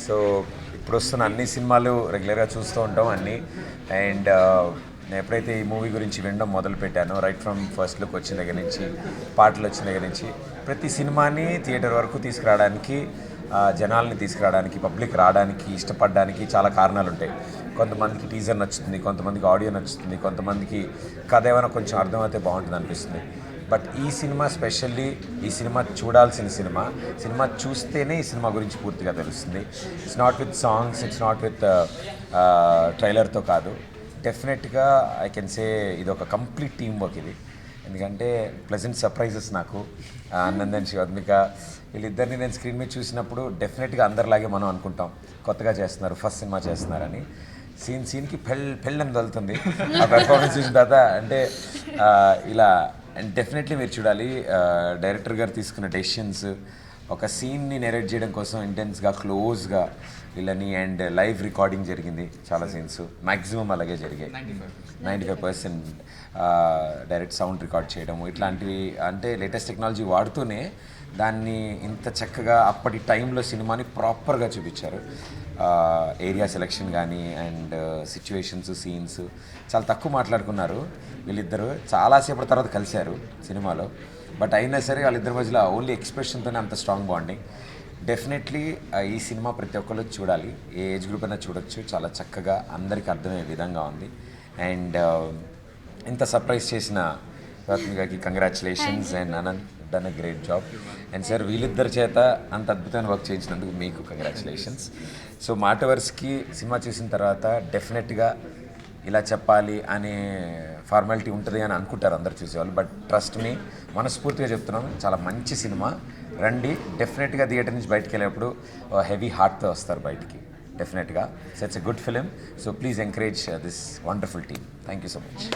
So ఇప్పుడు వస్తున్న అన్ని సినిమాలు రెగ్యులర్గా చూస్తూ ఉంటాం అన్నీ. అండ్ నేను ఎప్పుడైతే ఈ మూవీ గురించి వినడం మొదలుపెట్టానో, రైట్ ఫ్రమ్ ఫస్ట్ లుక్ వచ్చిన దగ్గర నుంచి, పాటలు వచ్చిన దగ్గర నుంచి, ప్రతి సినిమాని థియేటర్ వరకు తీసుకురావడానికి, జనాల్ని తీసుకురావడానికి, పబ్లిక్ రావడానికి, ఇష్టపడడానికి చాలా కారణాలు ఉంటాయి. కొంతమందికి టీజర్ నచ్చుతుంది, కొంతమందికి ఆడియో నచ్చుతుంది, కొంతమందికి కథ ఏమైనా కొంచెం అర్థమైతే బాగుంటుంది అనిపిస్తుంది. బట్ ఈ సినిమా స్పెషల్లీ, ఈ సినిమా చూడాల్సిన సినిమా చూస్తేనే ఈ సినిమా గురించి పూర్తిగా తెలుస్తుంది. It's not with songs, it's not with ట్రైలర్తో కాదు. డెఫినెట్గా ఐ కెన్ సే ఇది ఒక కంప్లీట్ టీమ్ వర్క్ ఇది. ఎందుకంటే ప్లెజెంట్ సర్ప్రైజెస్ నాకు ఆనందన్, శివాత్మిక వీళ్ళిద్దరిని నేను స్క్రీన్ మీద చూసినప్పుడు డెఫినెట్గా అందరిలాగే మనం అనుకుంటాం, కొత్తగా చేస్తున్నారు, ఫస్ట్ సినిమా చేస్తున్నారని. సీన్కి పెళ్ళని తగులుతుంది ఆ పెర్ఫార్మెన్స్ చూసిన తర్వాత. అంటే ఇలా అండ్ డెఫినెట్లీ మీరు చూడాలి. డైరెక్టర్ గారు తీసుకున్న డెసిషన్స్, ఒక సీన్ని నెరేట్ చేయడం కోసం ఇంటెన్స్గా, క్లోజ్గా వీళ్ళని, అండ్ లైవ్ రికార్డింగ్ జరిగింది చాలా సీన్స్, మ్యాక్సిమం అలాగే జరిగాయి. 95% డైరెక్ట్ సౌండ్ రికార్డ్ చేయడము ఇట్లాంటివి, అంటే లేటెస్ట్ టెక్నాలజీ వాడుతూనే దాన్ని ఇంత చక్కగా అప్పటి టైంలో సినిమాని ప్రాపర్గా చూపించారు. ఏరియా సెలెక్షన్ కానీ అండ్ సిచ్యువేషన్స్, సీన్స్ చాలా తక్కువ మాట్లాడుకున్నారు వీళ్ళిద్దరు. చాలాసేపటి తర్వాత కలిశారు సినిమాలో, బట్ అయినా సరే వాళ్ళిద్దరి మధ్యలో ఓన్లీ ఎక్స్ప్రెషన్తోనే అంత స్ట్రాంగ్ బాండింగ్. డెఫినెట్లీ ఈ సినిమా ప్రతి ఒక్కరు చూడాలి, ఏ ఏజ్ గ్రూప్ అయినా చూడొచ్చు. చాలా చక్కగా అందరికీ అర్థమయ్యే విధంగా ఉంది. అండ్ ఇంత సర్ప్రైజ్ చేసిన రత్మికకి congratulations. And Anant done a great job. And sir వీళ్ళిద్దరి చేత అంత అద్భుతమైన వర్క్ చేయించినందుకు మీకు కంగ్రాచులేషన్స్. సో మాటవర్స్కి సినిమా చూసిన తర్వాత డెఫినెట్గా ఇలా చెప్పాలి అనే ఫార్మాలిటీ ఉంటుంది అని అనుకుంటారు అందరు చూసేవాళ్ళు. బట్ ట్రస్ట్ మీ, మనస్ఫూర్తిగా చెప్తున్నాను, చాలా మంచి సినిమా. రండి, డెఫినెట్గా థియేటర్ నుంచి బయటకు వెళ్ళేప్పుడు హెవీ హార్ట్తో వస్తారు బయటికి డెఫినెట్గా. So it's a good film. So please encourage this wonderful team. Thank you so much.